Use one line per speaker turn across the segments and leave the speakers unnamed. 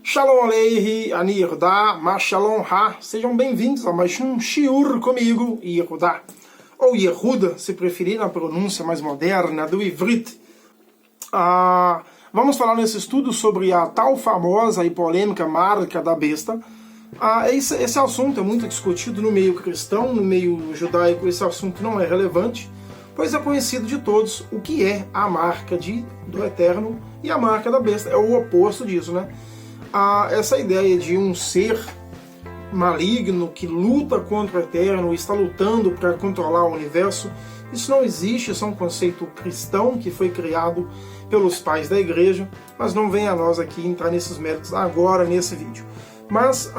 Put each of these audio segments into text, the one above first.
Shalom Aleichem, Ani Yehudá, Ma Shalom Ha. Sejam bem-vindos a mais um Shiur comigo, Yehudá. Ou Yehuda, se preferir, na pronúncia mais moderna do Ivrit. Vamos falar nesse estudo sobre a tal famosa e polêmica marca da besta. Esse assunto é muito discutido no meio cristão, no meio judaico esse assunto não é relevante, pois é conhecido de todos o que é a marca do Eterno e a marca da besta. É o oposto disso, né? Essa ideia de um ser maligno que luta contra o Eterno e está lutando para controlar o universo, isso não existe, isso é um conceito cristão que foi criado pelos pais da igreja, mas não vem a nós aqui entrar nesses méritos agora nesse vídeo. Mas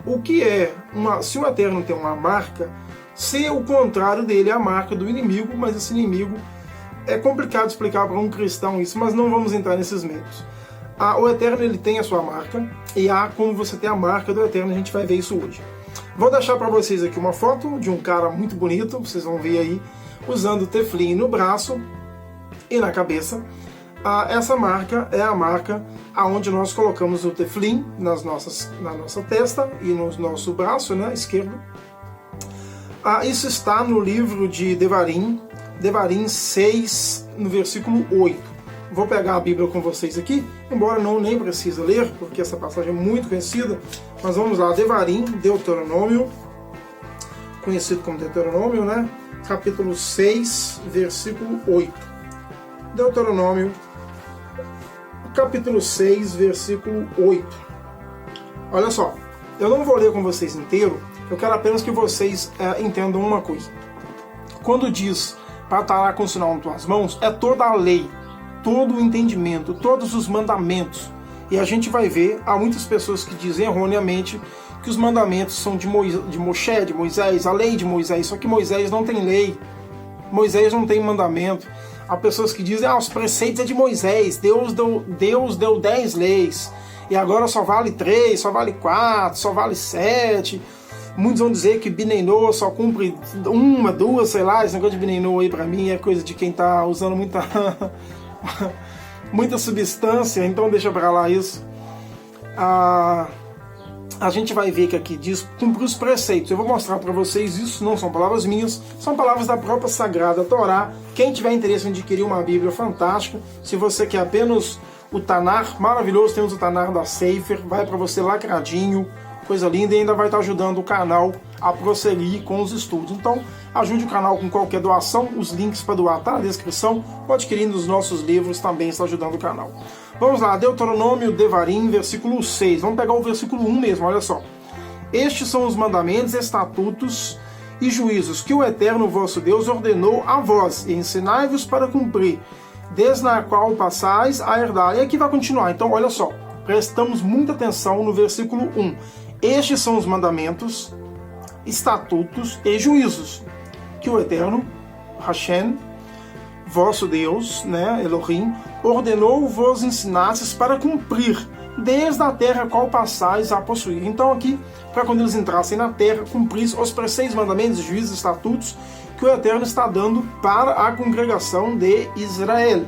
o que é, se o Eterno tem uma marca, se o contrário dele é a marca do inimigo, mas esse inimigo é complicado explicar para um cristão isso, mas não vamos entrar nesses méritos. O Eterno ele tem a sua marca, e como você tem a marca do Eterno, a gente vai ver isso hoje. Vou deixar para vocês aqui uma foto de um cara muito bonito, vocês vão ver aí, usando teflim no braço e na cabeça. Essa marca é a marca aonde nós colocamos o teflim na nossa testa e no nosso braço, né, esquerdo. Isso está no livro de Devarim 6, no versículo 8. Vou pegar a Bíblia com vocês aqui, embora não nem precisa ler, porque essa passagem é muito conhecida, mas vamos lá, Devarim, Deuteronômio, conhecido como Deuteronômio, né? Capítulo 6, versículo 8. Deuteronômio, capítulo 6, versículo 8. Olha só, eu não vou ler com vocês inteiro, eu quero apenas que vocês entendam uma coisa. Quando diz para estar com o sinal nas tuas mãos, é toda a lei, todo o entendimento, todos os mandamentos. E a gente vai ver, há muitas pessoas que dizem erroneamente que os mandamentos são de Moisés, a lei de Moisés, só que Moisés não tem lei, Moisés não tem mandamento. Há pessoas que dizem, os preceitos é de Moisés, Deus deu 10 leis, e agora só vale 3, só vale 4, só vale 7. Muitos vão dizer que Binei só cumpre 1, 2, sei lá, esse negócio de Binei aí pra mim é coisa de quem tá usando muita substância, então deixa pra lá isso. A gente vai ver que aqui diz cumprir os preceitos. Eu vou mostrar para vocês, isso não são palavras minhas, são palavras da própria Sagrada Torá. Quem tiver interesse em adquirir uma Bíblia fantástica, se você quer apenas o Tanar, maravilhoso, temos o Tanar da Sefer, vai para você lacradinho, coisa linda, e ainda vai estar ajudando o canal a prosseguir com os estudos. Então, ajude o canal com qualquer doação, os links para doar tá na descrição, ou adquirindo os nossos livros também está ajudando o canal. Vamos lá, Deuteronômio, Devarim, versículo 6. Vamos pegar o versículo 1 mesmo, olha só. Estes são os mandamentos, estatutos e juízos que o Eterno vosso Deus ordenou a vós, e ensinai-vos para cumprir, desde na qual passais a herdar. E aqui vai continuar, então olha só, prestamos muita atenção no versículo 1. Estes são os mandamentos, estatutos e juízos que o Eterno, Hashem, vosso Deus, né, Elohim, ordenou vos ensinasses para cumprir, desde a terra a qual passais a possuir. Então aqui, para quando eles entrassem na terra, cumprir os preceitos, mandamentos, juízos, estatutos que o Eterno está dando para a congregação de Israel.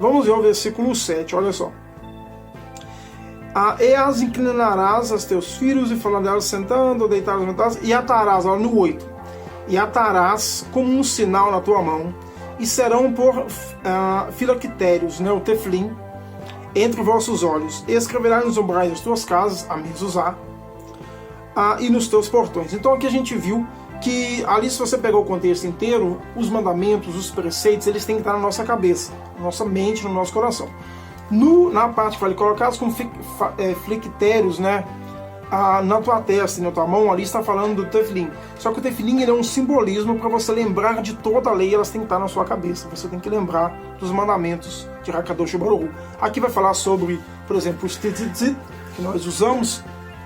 Vamos ver o versículo 7, olha só. E as inclinarás aos teus filhos e falarás sentando ou deitados sentados, e atarás, olha no 8, e atarás como um sinal na tua mão, e serão por filactérios, né, o teflim, entre vossos olhos, e escreverás nos umbrais das tuas casas, a mezuzá, e nos teus portões. Então aqui a gente viu que ali, se você pegar o contexto inteiro, os mandamentos, os preceitos, eles têm que estar na nossa cabeça, na nossa mente, no nosso coração. Na parte que vale colocados como flictérios, né, na tua testa e na tua mão, ali está falando do teflim. Só que o teflim ele é um simbolismo para você lembrar de toda a lei, elas têm que estar na sua cabeça. Você tem que lembrar dos mandamentos de Hakadosh Baruch Hu. Aqui vai falar sobre, por exemplo, os tzitzit, que nós usamos.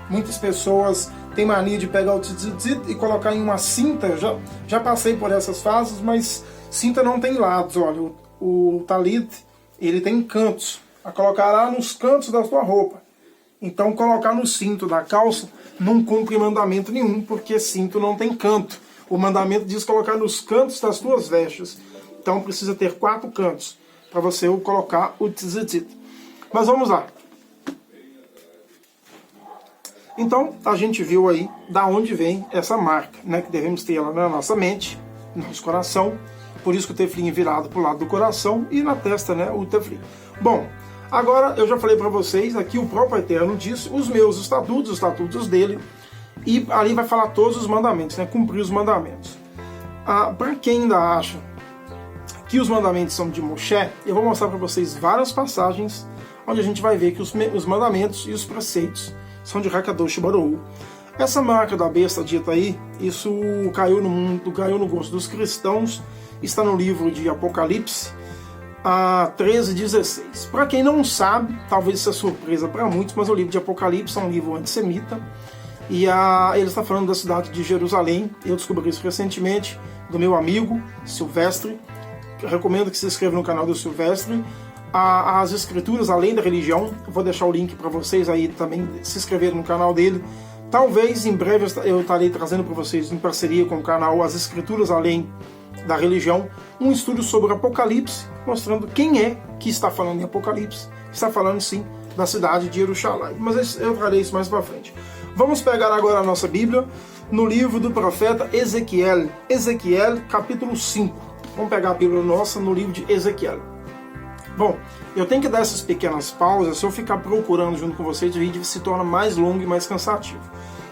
Muitas pessoas têm mania de pegar o tzitzit e colocar em uma cinta. Já passei por essas fases, mas cinta não tem lados. Olha, o talit, ele tem cantos. A colocar lá nos cantos da sua roupa. Então colocar no cinto da calça não cumpre mandamento nenhum, porque cinto não tem canto. O mandamento diz colocar nos cantos das tuas vestes. Então precisa ter 4 cantos para você colocar o tzitzit. Mas vamos lá. Então, a gente viu aí da onde vem essa marca, né, que devemos ter ela na nossa mente, no nosso coração. Por isso que o tefilim é virado para o lado do coração e na testa, né, o tefilim. Bom, agora eu já falei para vocês, aqui o próprio Eterno disse os meus estatutos, os estatutos dele, e ali vai falar todos os mandamentos, né, cumprir os mandamentos. Para quem ainda acha que os mandamentos são de Moshe, eu vou mostrar para vocês várias passagens onde a gente vai ver que os mandamentos e os preceitos são de Hakadosh Baruch Hu. Essa marca da besta dita aí, isso caiu no gosto dos cristãos, está no livro de Apocalipse, 13:16. Para quem não sabe, talvez isso é surpresa para muitos, mas o livro de Apocalipse é um livro antissemita, e ele está falando da cidade de Jerusalém. Eu descobri isso recentemente do meu amigo Silvestre. Eu recomendo que se inscreva no canal do Silvestre. As escrituras além da religião, eu vou deixar o link para vocês aí também se inscrever no canal dele. Talvez em breve eu estarei trazendo para vocês, em parceria com o canal As Escrituras Além da Religião, um estudo sobre Apocalipse, mostrando quem é que está falando em Apocalipse. Está falando sim da cidade de Jerusalém, mas eu trarei isso mais para frente. Vamos pegar agora a nossa Bíblia no livro do profeta Ezequiel, capítulo 5. Vamos pegar a Bíblia nossa no livro de Ezequiel. Bom, eu tenho que dar essas pequenas pausas. Se eu ficar procurando junto com vocês, o vídeo se torna mais longo e mais cansativo.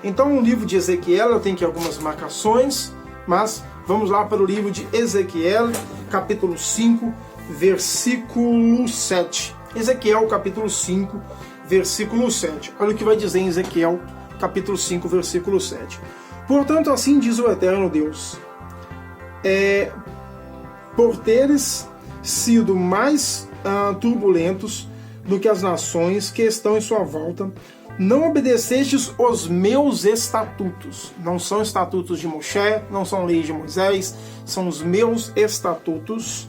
Então, no livro de Ezequiel, eu tenho aqui algumas marcações, mas vamos lá para o livro de Ezequiel, capítulo 5, versículo 7. Ezequiel, capítulo 5, versículo 7. Olha o que vai dizer em Ezequiel, capítulo 5, versículo 7. Portanto, assim diz o Eterno Deus, por teres sido mais turbulentos do que as nações que estão em sua volta, não obedecestes os meus estatutos. Não são estatutos de Moshe, não são leis de Moisés, são os meus estatutos.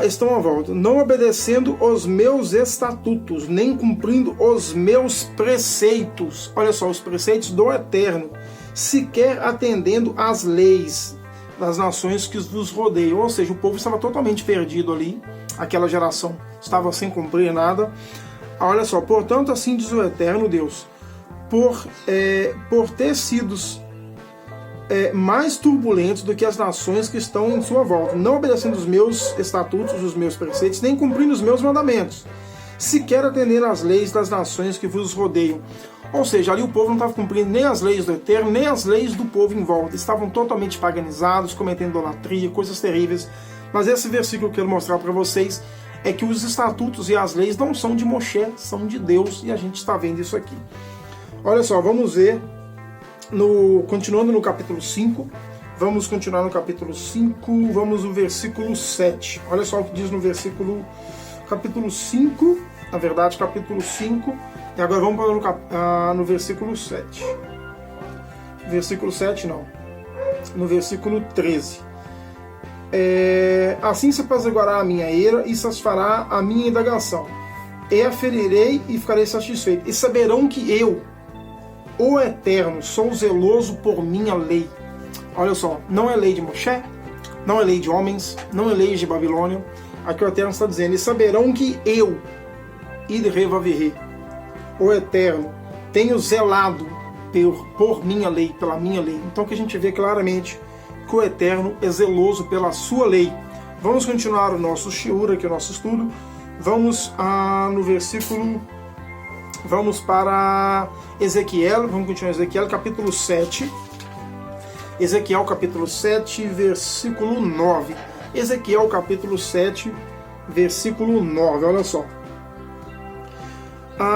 Estão à volta, não obedecendo os meus estatutos, nem cumprindo os meus preceitos. Olha só, os preceitos do Eterno, sequer atendendo às leis das nações que vos rodeiam. Ou seja, o povo estava totalmente perdido ali, aquela geração estava sem cumprir nada. Olha só, portanto, assim diz o Eterno Deus, por ter sido mais turbulentos do que as nações que estão em sua volta, não obedecendo os meus estatutos, os meus preceitos, nem cumprindo os meus mandamentos, sequer atendendo às leis das nações que vos rodeiam. Ou seja, ali o povo não estava cumprindo nem as leis do Eterno, nem as leis do povo em volta. Estavam totalmente paganizados, cometendo idolatria, coisas terríveis. Mas esse versículo que eu quero mostrar para vocês é que os estatutos e as leis não são de Moshe, são de Deus, e a gente está vendo isso aqui. Olha só, vamos ver, continuando no capítulo 5, vamos continuar no capítulo 5, vamos no versículo 7. Olha só o que diz no capítulo 5, na verdade, capítulo 5, e agora vamos no versículo 7. Versículo 7 não, no versículo 13. Assim se apaziguará a minha ira e satisfará a minha indagação. E a ferirei e ficarei satisfeito. E saberão que eu, o Eterno, sou zeloso por minha lei. Olha só, não é lei de Moshe, não é lei de homens, não é lei de Babilônia. Aqui o Eterno está dizendo, e saberão que eu, Idrevavirê, o Eterno, tenho zelado por minha lei, pela minha lei. Então que a gente vê claramente que o Eterno é zeloso pela sua lei. Vamos continuar o nosso shiur aqui, o nosso estudo. Vamos no versículo... Vamos para Ezequiel, vamos continuar Ezequiel, capítulo 7. Ezequiel, capítulo 7, versículo 9. Ezequiel, capítulo 7, versículo 9, olha só.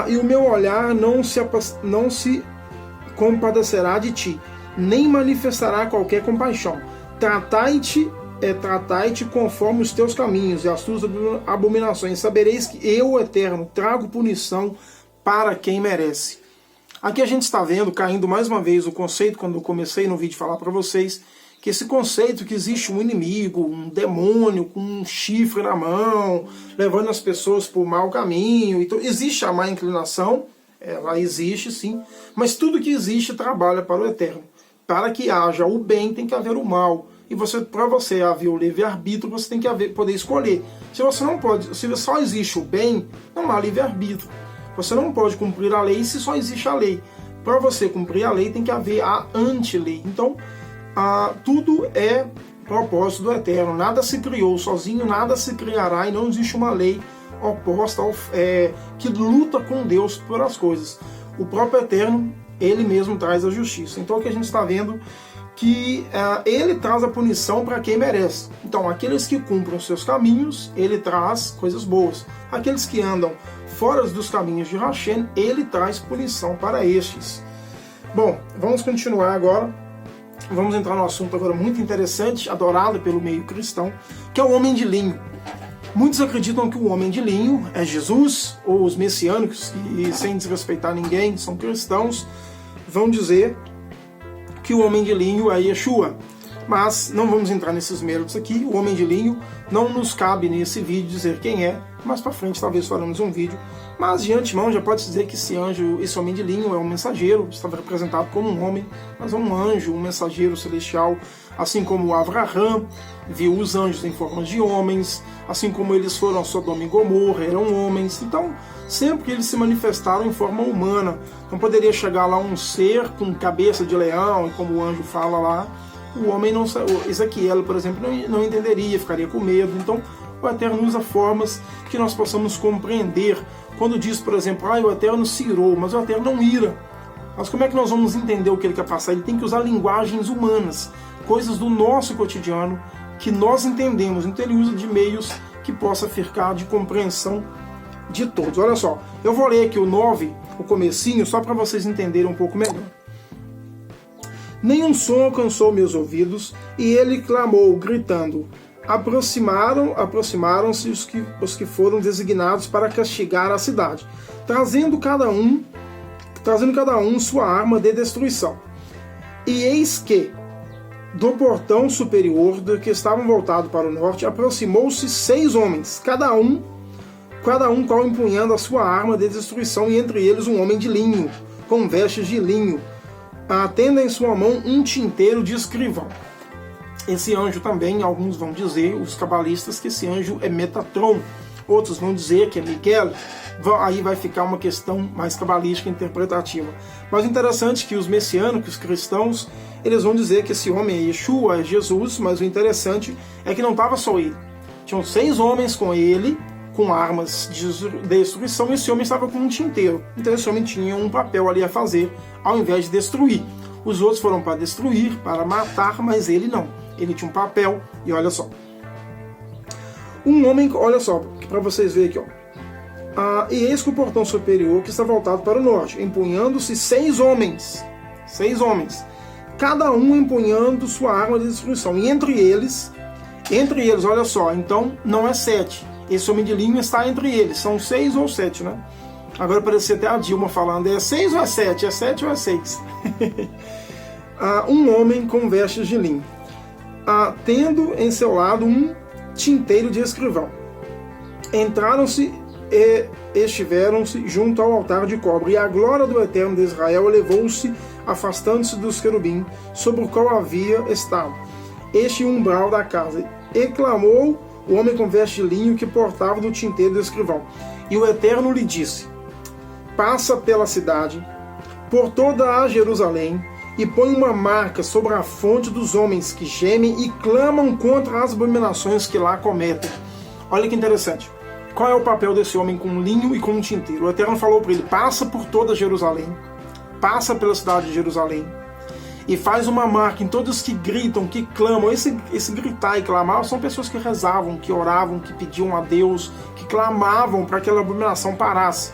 E o meu olhar não se compadecerá de ti, nem manifestará qualquer compaixão. Tratai-te conforme os teus caminhos e as tuas abominações. Sabereis que eu, o Eterno, trago punição para quem merece. Aqui a gente está vendo, caindo mais uma vez o conceito, quando eu comecei no vídeo a falar para vocês, que esse conceito que existe um inimigo, um demônio com um chifre na mão, levando as pessoas por mau caminho. Então existe a má inclinação, ela existe sim, mas tudo que existe trabalha para o Eterno. Para que haja o bem, tem que haver o mal. E para você haver o livre-arbítrio, você tem que poder escolher. Se você não pode, se só existe o bem, não há livre-arbítrio. Você não pode cumprir a lei se só existe a lei. Para você cumprir a lei tem que haver a anti-lei. Então, tudo é propósito do Eterno. Nada se criou sozinho, nada se criará, e não existe uma lei oposta que luta com Deus por as coisas. O próprio Eterno, ele mesmo traz a justiça. Então o que a gente está vendo que ele traz a punição para quem merece. Então aqueles que cumprem os seus caminhos, ele traz coisas boas. Aqueles que andam fora dos caminhos de Hashem, ele traz punição para estes. Bom, vamos continuar agora. Vamos entrar num assunto agora muito interessante, adorado pelo meio cristão, que é o homem de linho. Muitos acreditam que o homem de linho é Jesus, ou os messiânicos, que sem desrespeitar ninguém, são cristãos, vão dizer que o homem de linho é Yeshua. Mas não vamos entrar nesses méritos aqui. O homem de linho não nos cabe nesse vídeo dizer quem é. Mais para frente talvez faremos um vídeo. Mas de antemão já pode dizer que esse homem de linho é um mensageiro, estava representado como um homem, mas é um anjo, um mensageiro celestial, assim como Avraham viu os anjos em forma de homens, assim como eles foram a Sodoma e Gomorra, eram homens. Então, sempre que eles se manifestaram em forma humana, não poderia chegar lá um ser com cabeça de leão, e como o anjo fala lá, o homem não, Ezequiel, por exemplo, não entenderia, ficaria com medo. Então, o Eterno usa formas que nós possamos compreender. Quando diz, por exemplo, o Eterno se irou, mas o Eterno não ira. Mas como é que nós vamos entender o que ele quer passar? Ele tem que usar linguagens humanas, coisas do nosso cotidiano que nós entendemos. Então ele usa de meios que possa ficar de compreensão de todos. Olha só, eu vou ler aqui o 9, o comecinho, só para vocês entenderem um pouco melhor. Nenhum som alcançou meus ouvidos, e ele clamou, gritando. Aproximaram-se os que foram designados para castigar a cidade, trazendo cada um sua arma de destruição. E eis que, do portão superior do que estavam voltados para o norte, aproximou-se 6 homens, cada um qual empunhando a sua arma de destruição, e entre eles um homem de linho, com vestes de linho, tendo em sua mão um tinteiro de escrivão. Esse anjo também, alguns vão dizer, os cabalistas, que esse anjo é Metatron, outros vão dizer que é Miguel. Aí vai ficar uma questão mais cabalística interpretativa. Mas interessante que os messiânicos cristãos, eles vão dizer que esse homem é Yeshua, é Jesus, mas o interessante é que não estava só ele. Tinham 6 homens com ele, com armas de destruição, e esse homem estava com um tinteiro. Então esse homem tinha um papel ali a fazer, ao invés de destruir. Os outros foram para destruir, para matar, mas ele não. Ele tinha um papel, e olha só. Um homem, olha só, para vocês verem aqui, ó. E eis que o portão superior, que está voltado para o norte, empunhando-se 6 homens. 6 homens. Cada um empunhando sua arma de destruição. E entre eles, olha só, então não é 7. Esse homem de linho está entre eles. São 6 ou 7, né? Agora parecia até a Dilma falando, é 6 ou é 7? É 7 ou é 6? Um homem com vestes de linho, tendo em seu lado um tinteiro de escrivão. Entraram-se e estiveram-se junto ao altar de cobre, e a glória do Eterno de Israel elevou-se, afastando-se dos querubim, sobre o qual havia estado este umbral da casa. E clamou o homem com veste de linho que portava do tinteiro do escrivão. E o Eterno lhe disse: passa pela cidade, por toda a Jerusalém, e põe uma marca sobre a fonte dos homens que gemem e clamam contra as abominações que lá cometem. Olha que interessante. Qual é o papel desse homem com linho e com um tinteiro? O Eterno falou para ele: passa por toda Jerusalém, passa pela cidade de Jerusalém, e faz uma marca em todos que gritam, que clamam. Esse gritar e clamar são pessoas que rezavam, que oravam, que pediam a Deus, que clamavam para que aquela abominação parasse.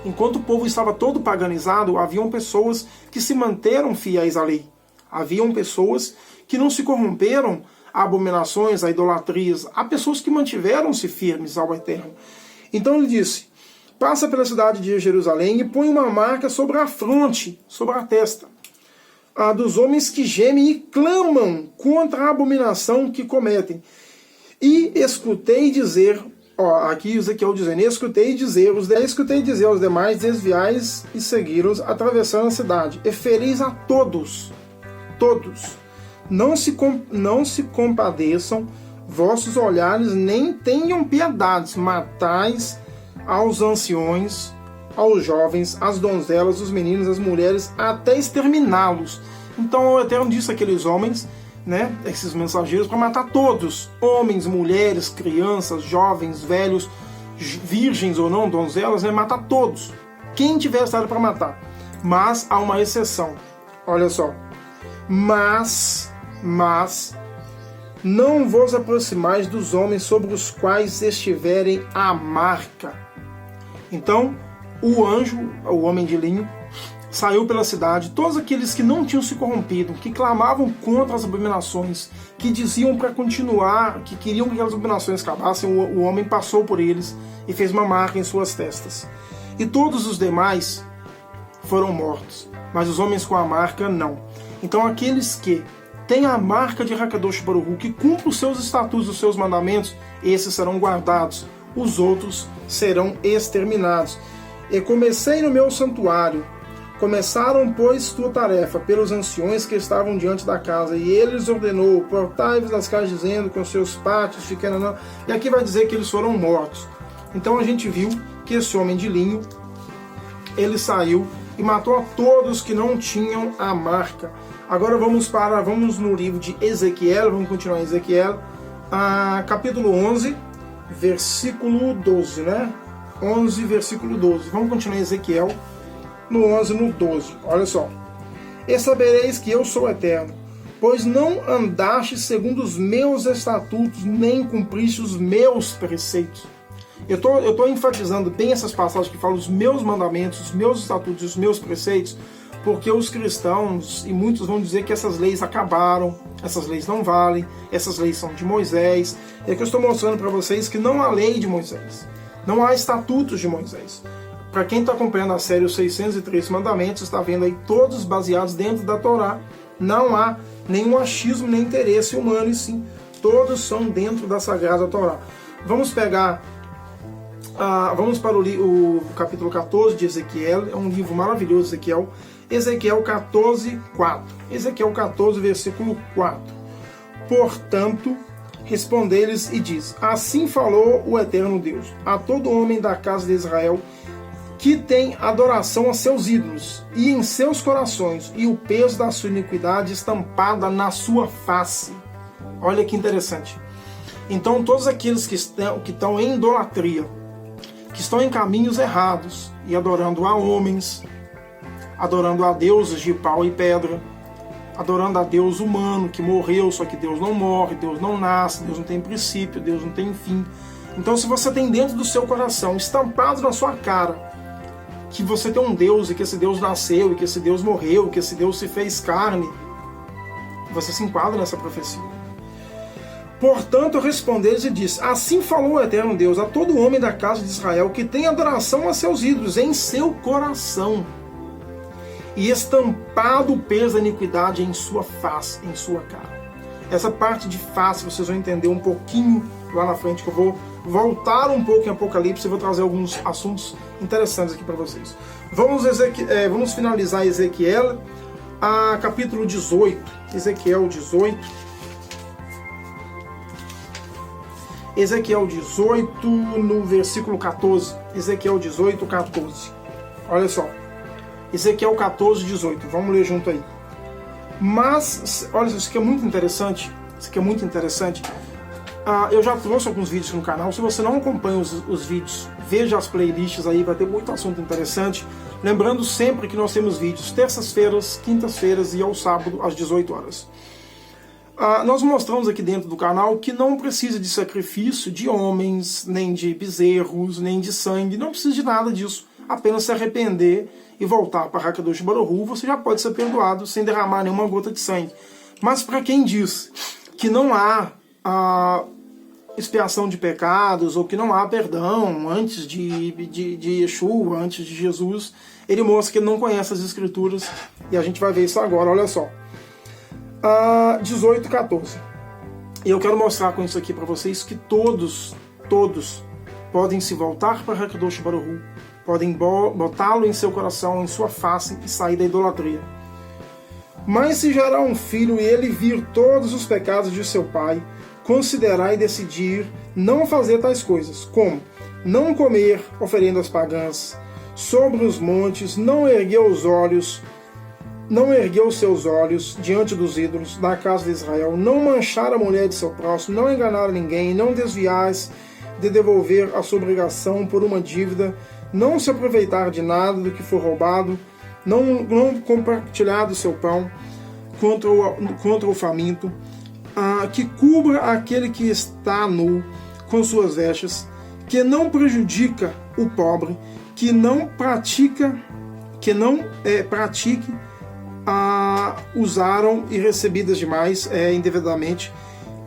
Enquanto o povo estava todo paganizado, haviam pessoas que se manteram fiéis à lei. Haviam pessoas que não se corromperam a abominações, a idolatrias. Há pessoas que mantiveram-se firmes ao Eterno. Então ele disse: passa pela cidade de Jerusalém e põe uma marca sobre a fronte, sobre a testa, dos homens que gemem e clamam contra a abominação que cometem. E escutei dizer, aqui Ezequiel dizendo, escutei dizer aos demais: desviais e seguiros, atravessando a cidade, e fereis a todos, não se compadeçam vossos olhares, nem tenham piedades, matais aos anciões, aos jovens, às donzelas, os meninos, as mulheres, até exterminá-los. Então o Eterno disse àqueles homens, né, esses mensageiros, para matar todos, homens, mulheres, crianças, jovens, velhos, virgens ou não, donzelas, né, matar todos, quem tiver estado para matar. Mas há uma exceção, olha só, mas não vos aproximais dos homens sobre os quais estiverem a marca. Então o anjo, o homem de linho, saiu pela cidade, todos aqueles que não tinham se corrompido, que clamavam contra as abominações, que diziam para continuar, que queriam que aquelas abominações acabassem, o homem passou por eles e fez uma marca em suas testas. E todos os demais foram mortos, mas os homens com a marca não. Então aqueles que têm a marca de Hakadosh Baruch Hu, que cumprem os seus estatutos, os seus mandamentos, esses serão guardados, os outros serão exterminados. E comecei no meu santuário. Começaram, pois, tua tarefa pelos anciões que estavam diante da casa, e eles ordenou, portai-vos das casas, dizendo com seus pátios, ficando... E aqui vai dizer que eles foram mortos. Então a gente viu que esse homem de linho, ele saiu e matou a todos que não tinham a marca. Agora vamos no livro de Ezequiel, vamos continuar em Ezequiel, capítulo 11, versículo 12, né? 11, versículo 12. Vamos continuar em Ezequiel, no 11, no 12. Olha só. E sabereis que eu sou eterno, pois não andaste segundo os meus estatutos, nem cumpriste os meus preceitos. Eu tô enfatizando bem essas passagens que falam os meus mandamentos, os meus estatutos e os meus preceitos, porque os cristãos, e muitos vão dizer que essas leis acabaram, essas leis não valem, essas leis são de Moisés. É que eu estou mostrando para vocês que não há lei de Moisés, não há estatutos de Moisés. Para quem está acompanhando a série Os 603 Mandamentos, está vendo aí todos baseados dentro da Torá. Não há nenhum achismo, nem interesse humano, e sim, todos são dentro da Sagrada Torá. Vamos pegar, vamos para o capítulo 14 de Ezequiel, é um livro maravilhoso, Ezequiel. Ezequiel 14, 4. Ezequiel 14, versículo 4. Portanto, respondeu-lhes e diz: assim falou o Eterno Deus a todo homem da casa de Israel que tem adoração a seus ídolos, e em seus corações, e o peso da sua iniquidade estampada na sua face. Olha que interessante. Então todos aqueles que estão em idolatria, que estão em caminhos errados, e adorando a homens, adorando a deuses de pau e pedra, adorando a Deus humano, que morreu, só que Deus não morre, Deus não nasce, Deus não tem princípio, Deus não tem fim. Então se você tem dentro do seu coração, estampado na sua cara, que você tem um Deus, e que esse Deus nasceu, e que esse Deus morreu, que esse Deus se fez carne, você se enquadra nessa profecia. Portanto, respondeu-lhes e disse: assim falou o Eterno Deus a todo homem da casa de Israel que tem adoração a seus ídolos em seu coração, e estampado o peso da iniquidade em sua face, em sua cara. Essa parte de face vocês vão entender um pouquinho lá na frente, que eu vou voltar um pouco em Apocalipse e vou trazer alguns assuntos interessantes aqui para vocês. Vamos finalizar Ezequiel, capítulo 18. Ezequiel 18. Ezequiel 18, no versículo 14. Ezequiel 18, 14. Olha só. Ezequiel 14, 18. Vamos ler junto aí. Mas, olha, isso aqui é muito interessante. Isso aqui é muito interessante. Eu já trouxe alguns vídeos no canal. Se você não acompanha os vídeos, veja as playlists aí, vai ter muito assunto interessante. Lembrando sempre que nós temos vídeos terças-feiras, quintas-feiras e ao sábado às 18 horas. Nós mostramos aqui dentro do canal que não precisa de sacrifício de homens, nem de bezerros, nem de sangue. Não precisa de nada disso. Apenas se arrepender e voltar para Hakadosh Baruch Hu, você já pode ser perdoado sem derramar nenhuma gota de sangue. Mas para quem diz que não há expiação de pecados, ou que não há perdão antes de Yeshua, antes de Jesus, ele mostra que ele não conhece as Escrituras, e a gente vai ver isso agora, olha só. 18, 14. E eu quero mostrar com isso aqui para vocês que todos podem se voltar para Hakadosh Baruch Hu, podem botá-lo em seu coração, em sua face, e sair da idolatria. Mas se gerar um filho e ele vir todos os pecados de seu pai, considerar e decidir não fazer tais coisas, como não comer oferendas pagãs, sobre os montes, não ergueu seus olhos diante dos ídolos da casa de Israel, não manchar a mulher de seu próximo, não enganar ninguém, não desviar de devolver a sua obrigação por uma dívida, não se aproveitar de nada do que for roubado, não compartilhar do seu pão contra o faminto, que cubra aquele que está nu com suas vestes, que não prejudica o pobre, que não pratique usaram e recebidas demais indevidamente,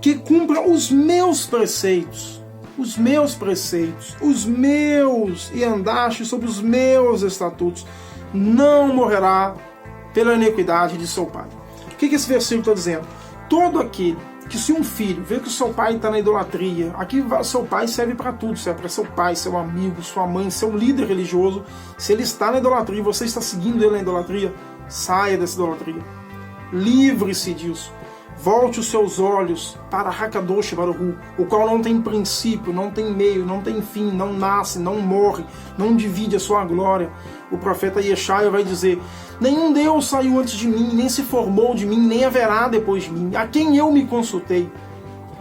que cumpra os meus preceitos, e andaste sobre os meus estatutos, não morrerá pela iniquidade de seu pai. O que esse versículo está dizendo? Todo aquele que, se um filho vê que o seu pai está na idolatria, aqui seu pai serve para tudo, serve para seu pai, seu amigo, sua mãe, seu líder religioso. Se ele está na idolatria e você está seguindo ele na idolatria, saia dessa idolatria. Livre-se disso. Volte os seus olhos para Hakadosh Baruch Hu, o qual não tem princípio, não tem meio, não tem fim, não nasce, não morre, não divide a sua glória. O profeta Yeshaia vai dizer: nenhum Deus saiu antes de mim, nem se formou de mim, nem haverá depois de mim. A quem eu me consultei?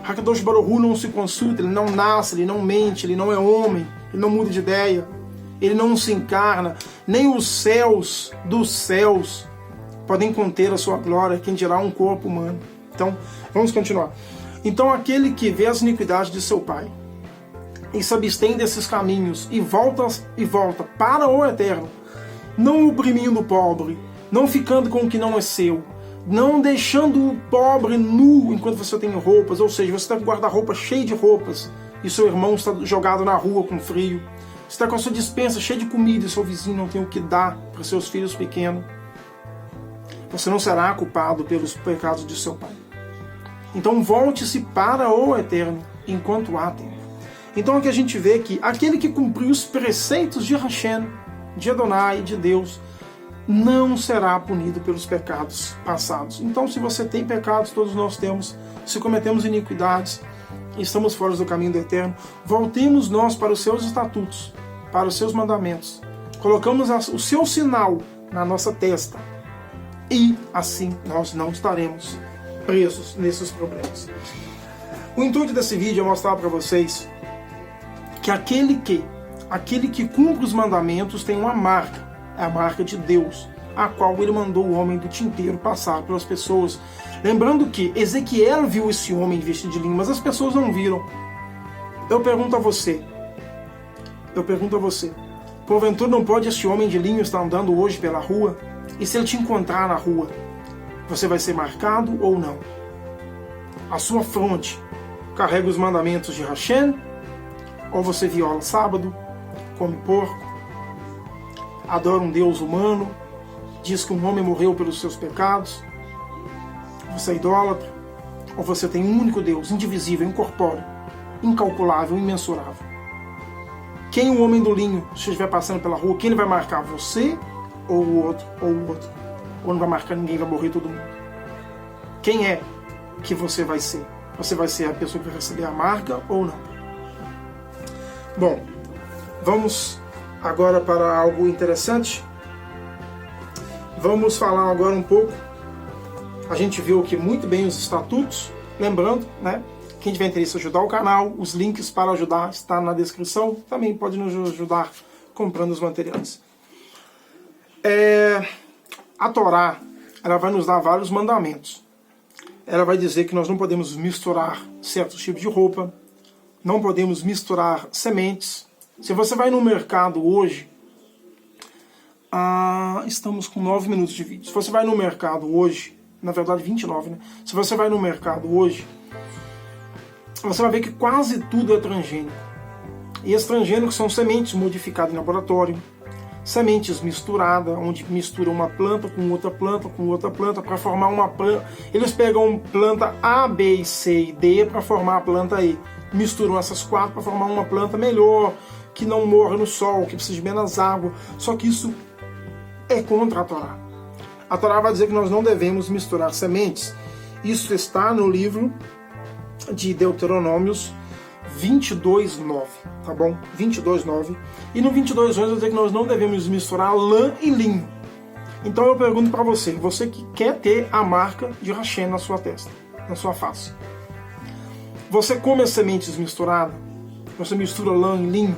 Hakadosh Baruch Hu não se consulta, ele não nasce, ele não mente, ele não é homem, ele não muda de ideia, ele não se encarna, nem os céus dos céus podem conter a sua glória, quem dirá um corpo humano. Então, vamos continuar. Então, aquele que vê as iniquidades de seu pai e se abstém desses caminhos e volta para o eterno, não oprimindo o pobre, não ficando com o que não é seu, não deixando o pobre nu enquanto você tem roupas, ou seja, você está com o guarda-roupa cheio de roupas e seu irmão está jogado na rua com frio, você está com a sua despensa cheia de comida e seu vizinho não tem o que dar para seus filhos pequenos, você não será culpado pelos pecados de seu pai. Então volte-se para o eterno enquanto há tempo. Então aqui a gente vê que aquele que cumpriu os preceitos de Hashem, de Adonai, de Deus, não será punido pelos pecados passados. Então, se você tem pecados, todos nós temos, se cometemos iniquidades, estamos fora do caminho do eterno, voltemos nós para os seus estatutos, para os seus mandamentos, colocamos o seu sinal na nossa testa, e assim nós não estaremos presos nesses problemas. O intuito desse vídeo é mostrar para vocês que aquele que cumpre os mandamentos tem uma marca, é a marca de Deus, a qual ele mandou o homem do tinteiro passar pelas pessoas. Lembrando que Ezequiel viu esse homem vestido de linho, mas as pessoas não viram. Eu pergunto a você, porventura não pode esse homem de linho estar andando hoje pela rua? E se ele te encontrar na rua, você vai ser marcado ou não? A sua fronte carrega os mandamentos de Hashem? Ou você viola sábado, come porco, adora um Deus humano, diz que um homem morreu pelos seus pecados? Você é idólatra? Ou você tem um único Deus, indivisível, incorpóreo, incalculável, imensurável? Quem o homem do linho, se estiver passando pela rua, quem ele vai marcar? Você ou o outro? Ou não vai marcar ninguém, vai morrer todo mundo? Quem é que você vai ser? Você vai ser a pessoa que vai receber a marca ou não? Bom, vamos agora para algo interessante. Vamos falar agora um pouco. A gente viu aqui muito bem os estatutos. Lembrando, né? Quem tiver interesse em ajudar o canal, os links para ajudar estão na descrição. Também pode nos ajudar comprando os materiais. A Torá, ela vai nos dar vários mandamentos. Ela vai dizer que nós não podemos misturar certos tipos de roupa, não podemos misturar sementes. Se você vai no mercado hoje, estamos com 9 minutos de vídeo. Se você vai no mercado hoje, na verdade 29, né? Se você vai no mercado hoje, você vai ver que quase tudo é transgênico. E esses transgênicos são sementes modificadas em laboratório, sementes misturadas, onde misturam uma planta com outra planta para formar uma planta. Eles pegam planta A, B, C e D para formar a planta E. Misturam essas 4 para formar uma planta melhor, que não morre no sol, que precisa de menos água. Só que isso é contra a Torá. A Torá vai dizer que nós não devemos misturar sementes. Isso está no livro de Deuteronômios 22:9, tá bom? 22:9. E no 22:11 vai dizer que nós não devemos misturar lã e linho. Então eu pergunto para você, você que quer ter a marca de Hashem na sua testa, na sua face, você come as sementes misturadas? Você mistura lã e linho?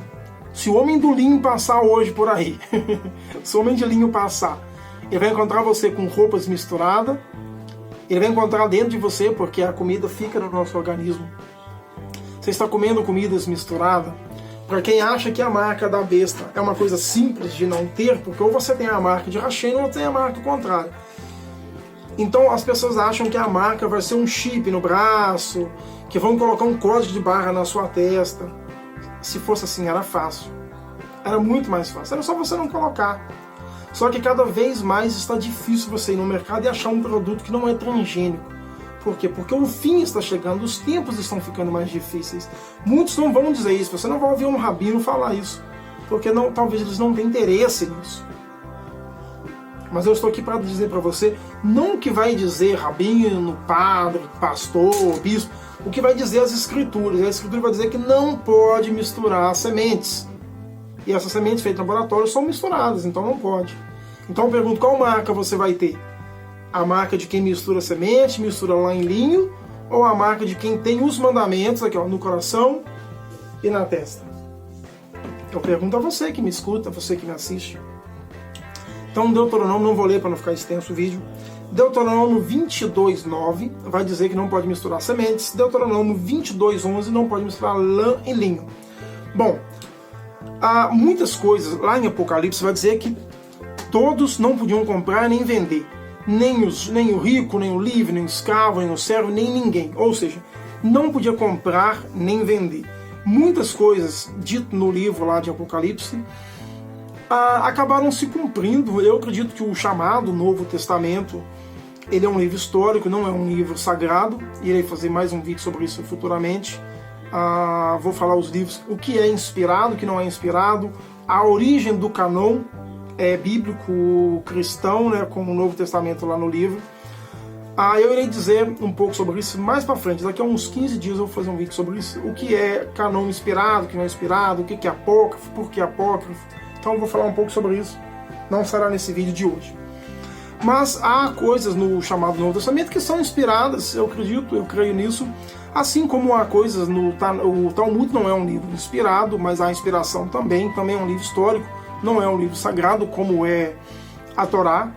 Se o homem do linho passar hoje por aí, se o homem de linho passar, ele vai encontrar você com roupas misturadas, ele vai encontrar dentro de você, porque a comida fica no nosso organismo. Você está comendo comidas misturadas. Para quem acha que a marca da besta é uma coisa simples de não ter, porque ou você tem a marca de Hashem ou tem a marca contrária. Então as pessoas acham que a marca vai ser um chip no braço, que vão colocar um código de barra na sua testa. Se fosse assim, era fácil. Era muito mais fácil. Era só você não colocar. Só que cada vez mais está difícil você ir no mercado e achar um produto que não é transgênico. Por quê? Porque o fim está chegando, os tempos estão ficando mais difíceis. Muitos não vão dizer isso, você não vai ouvir um rabino falar isso, porque talvez eles não tenham interesse nisso. Mas eu estou aqui para dizer para você, não o que vai dizer rabino, padre, pastor, bispo, o que vai dizer as escrituras. A escritura vai dizer que não pode misturar sementes. E essas sementes feitas no laboratório são misturadas, então não pode. Então eu pergunto, qual marca você vai ter? A marca de quem mistura semente, mistura lã em linho, ou a marca de quem tem os mandamentos aqui, ó, no coração e na testa? Eu pergunto a você que me escuta, a você que me assiste. Então Deuteronômio, não vou ler para não ficar extenso o vídeo. Deuteronômio 22:9 vai dizer que não pode misturar sementes. Deuteronômio 22:11 não pode misturar lã e linho. Bom, há muitas coisas lá em Apocalipse vai dizer que todos não podiam comprar nem vender. Nem o rico, nem o livre, nem o escravo, nem o servo, nem ninguém. Ou seja, não podia comprar nem vender. Muitas coisas dito no livro lá de Apocalipse acabaram se cumprindo. Eu acredito que o chamado Novo Testamento, ele é um livro histórico, não é um livro sagrado. Irei fazer mais um vídeo sobre isso futuramente. Vou falar os livros, o que é inspirado, o que não é inspirado, a origem do canon bíblico cristão, né, como o Novo Testamento lá no livro. Eu irei dizer um pouco sobre isso mais para frente. Daqui a uns 15 dias eu vou fazer um vídeo sobre isso. O que é canon inspirado, o que não é inspirado, o que é apócrifo, por que apócrifo. Então eu vou falar um pouco sobre isso. Não será nesse vídeo de hoje. Mas há coisas no chamado Novo Testamento que são inspiradas, eu acredito, eu creio nisso. Assim como há coisas o Talmud não é um livro inspirado, mas há inspiração também é um livro histórico. Não é um livro sagrado como é a Torá.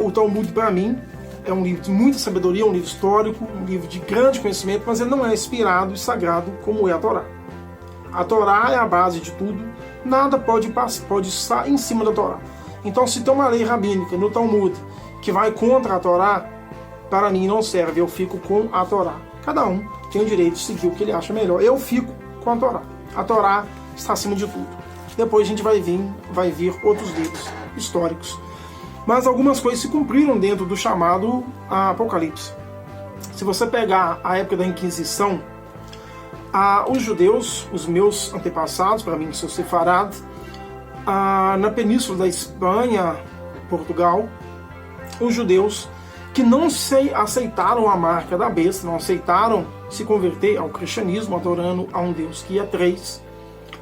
O Talmud, para mim, é um livro de muita sabedoria, um livro histórico, um livro de grande conhecimento, mas ele não é inspirado e sagrado como é a Torá. A Torá é a base de tudo, nada pode estar em cima da Torá. Então, se tem uma lei rabínica no Talmud que vai contra a Torá, para mim não serve, eu fico com a Torá. Cada um tem o direito de seguir o que ele acha melhor. Eu fico com a Torá. A Torá está acima de tudo. Depois a gente vai vir outros livros históricos. Mas algumas coisas se cumpriram dentro do chamado Apocalipse. Se você pegar a época da Inquisição, os judeus, os meus antepassados, para mim sou sefarad, na península da Espanha, Portugal, os judeus que não aceitaram a marca da besta, não aceitaram se converter ao cristianismo, adorando a um Deus que é três,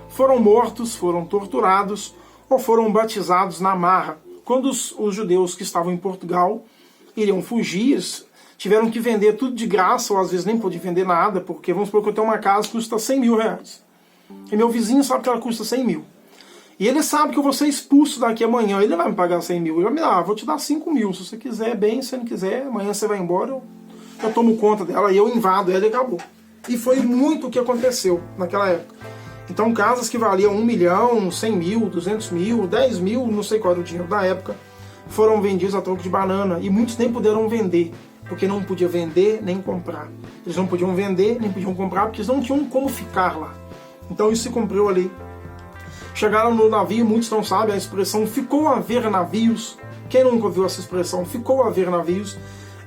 foram mortos, foram torturados ou foram batizados na marra. Quando os judeus que estavam em Portugal iriam fugir, tiveram que vender tudo de graça, ou às vezes nem podiam vender nada, porque vamos supor que eu tenho uma casa que custa 100 mil reais. E meu vizinho sabe que ela custa 100 mil. E ele sabe que eu vou ser expulso daqui amanhã, ele não vai me pagar 100 mil. Ele vai me dar, vou te dar 5 mil, se você quiser, bem, se não quiser, amanhã você vai embora, eu tomo conta dela e eu invado ela e acabou. E foi muito o que aconteceu naquela época. Então casas que valiam 1 milhão, 100 mil, 200 mil, 10 mil, não sei qual era o dinheiro da época, foram vendidos a troco de banana. E muitos nem puderam vender, porque não podia vender nem comprar. Eles não podiam vender nem podiam comprar, porque eles não tinham como ficar lá. Então isso se cumpriu ali. Chegaram no navio, muitos não sabem a expressão ficou a ver navios. Quem nunca ouviu essa expressão, ficou a ver navios?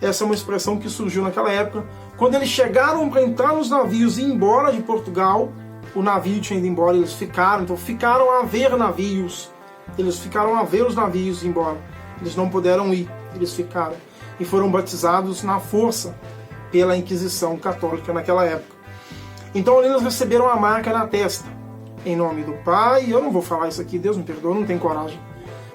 Essa é uma expressão que surgiu naquela época. Quando eles chegaram para entrar nos navios e ir embora de Portugal, o navio tinha ido embora, eles ficaram, então ficaram a ver navios. Eles ficaram a ver os navios ir embora. Eles não puderam ir, eles ficaram. E foram batizados na força pela Inquisição Católica naquela época. Então ali eles receberam a marca na testa, em nome do Pai. Eu não vou falar isso aqui, Deus me perdoa, não tenho coragem.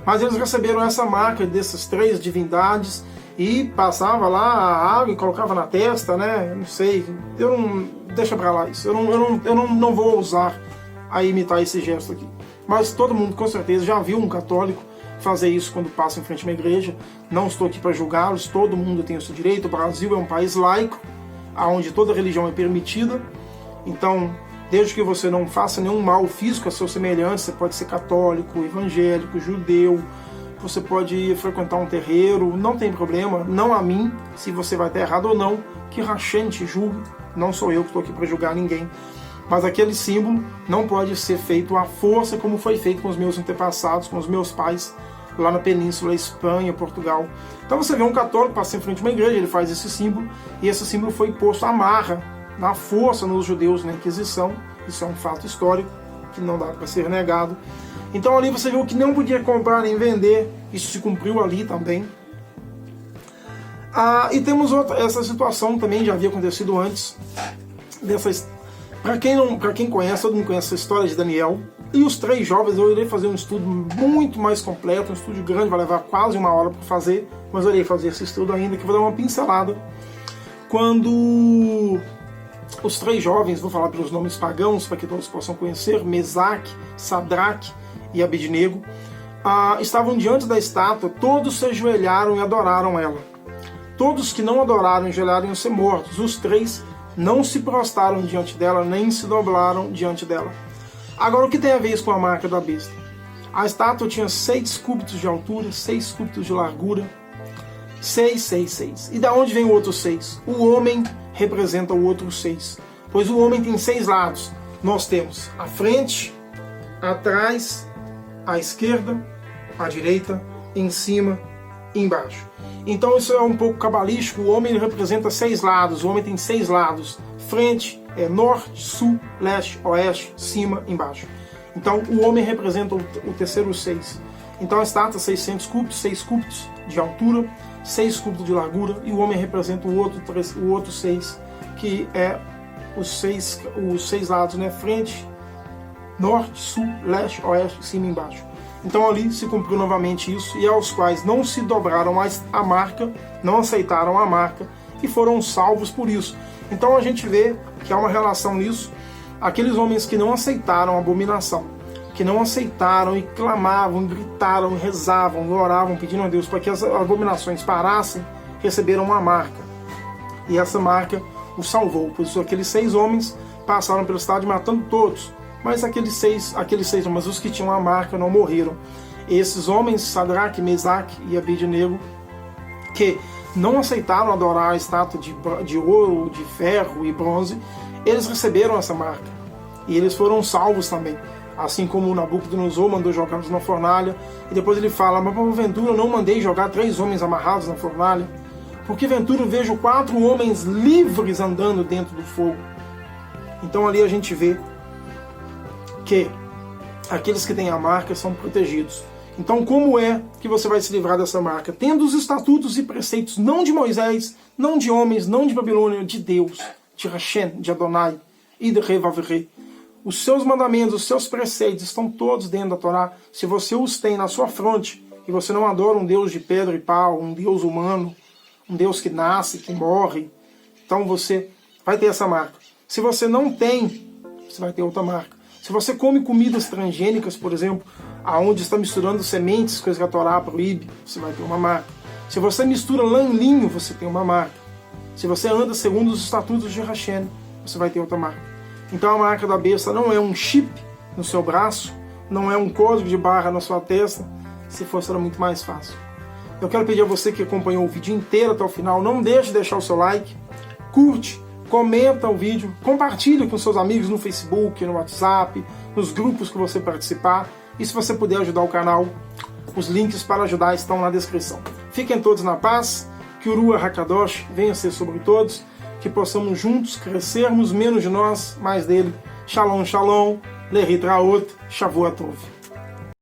Mas eles receberam essa marca dessas 3 divindades e passava lá a água e colocava na testa, né? Não sei, deixa pra lá isso. Eu não vou ousar a imitar esse gesto aqui. Mas todo mundo com certeza já viu um católico fazer isso quando passa em frente a uma igreja. Não estou aqui para julgá-los, todo mundo tem o seu direito. O Brasil é um país laico, onde toda religião é permitida. Então, desde que você não faça nenhum mal físico a seu semelhante, você pode ser católico, evangélico, judeu, você pode frequentar um terreiro, não tem problema, não a mim, se você vai estar errado ou não, que Hashem te julgue, não sou eu que estou aqui para julgar ninguém. Mas aquele símbolo não pode ser feito à força como foi feito com os meus antepassados, com os meus pais, lá na Península, Espanha, Portugal. Então você vê um católico passar em frente a uma igreja, ele faz esse símbolo, e esse símbolo foi posto à marra, na força nos judeus na Inquisição. Isso é um fato histórico que não dá para ser negado. Então ali você viu que não podia comprar nem vender, isso se cumpriu ali também. E temos essa situação também, já havia acontecido antes. Para quem conhece, todo mundo conhece a história de Daniel. E os 3 jovens, eu irei fazer um estudo muito mais completo, um estudo grande, vai levar quase 1 hora para fazer, mas eu irei fazer esse estudo ainda, que eu vou dar uma pincelada. Quando os 3 jovens, vou falar pelos nomes pagãos para que todos possam conhecer, Mesaque, Sadraque e Abednego, estavam diante da estátua, todos se ajoelharam e adoraram ela. Todos que não adoraram e ajoelharam iam ser mortos. Os 3 não se prostraram diante dela, nem se doblaram diante dela. Agora, o que tem a ver isso com a marca da besta? A estátua tinha 6 cúbitos de altura, 6 cúbitos de largura, 6, 6, 6. E da onde vem o outro 6? O homem representa o outro 6, pois o homem tem 6 lados. Nós temos a frente, atrás, à esquerda, à direita, em cima e embaixo. Então isso é um pouco cabalístico. O homem representa 6 lados, o homem tem 6 lados. Frente é norte, sul, leste, oeste, cima, embaixo. Então o homem representa o terceiro 6. Então a estátua 600 cúbitos, 6 cúbitos de altura, 6 cúbitos de largura, e o homem representa o outro 6, que é os 6 lados, né? Frente, norte, sul, leste, oeste, cima e embaixo. Então ali se cumpriu novamente isso, e aos quais não se dobraram a marca, não aceitaram a marca, e foram salvos por isso. Então a gente vê que há uma relação nisso. Aqueles homens que não aceitaram a abominação, que não aceitaram e clamavam, gritaram, rezavam, oravam, pedindo a Deus para que as abominações parassem, receberam uma marca. E essa marca os salvou, pois aqueles 6 homens passaram pela cidade matando todos. Mas mas os que tinham a marca não morreram. Esses homens, Sadraque, Mesaque e Abednego, que não aceitaram adorar a estátua de ouro, de ferro e bronze, eles receberam essa marca. E eles foram salvos também. Assim como o Nabucodonosor mandou jogá-los na fornalha. E depois ele fala, mas porventura eu não mandei jogar 3 homens amarrados na fornalha? Porque ventura eu vejo 4 homens livres andando dentro do fogo. Então ali a gente vê que aqueles que têm a marca são protegidos. Então como é que você vai se livrar dessa marca? Tendo os estatutos e preceitos não de Moisés, não de homens, não de Babilônia, de Deus, de Hashem, de Adonai e de Revavirê. Os seus mandamentos, os seus preceitos estão todos dentro da Torá. Se você os tem na sua fronte e você não adora um Deus de pedra e pau, um Deus humano, um Deus que nasce, que morre, então você vai ter essa marca. Se você não tem, você vai ter outra marca. Se você come comidas transgênicas, por exemplo, aonde está misturando sementes, coisas que a Torá proíbe, você vai ter uma marca. Se você mistura lã e linho, você tem uma marca. Se você anda segundo os estatutos de Hashem, você vai ter outra marca. Então a marca da besta não é um chip no seu braço, não é um código de barra na sua testa. Se fosse, era muito mais fácil. Eu quero pedir a você que acompanhou o vídeo inteiro até o final, não deixe de deixar o seu like, curte, comenta o vídeo, compartilhe com seus amigos no Facebook, no WhatsApp, nos grupos que você participar. E se você puder ajudar o canal, os links para ajudar estão na descrição. Fiquem todos na paz, que o Ruach HaKadosh venha ser sobre todos, que possamos juntos crescermos, menos de nós, mais dele. Shalom, shalom, Lehitraot, Shavuot Tov.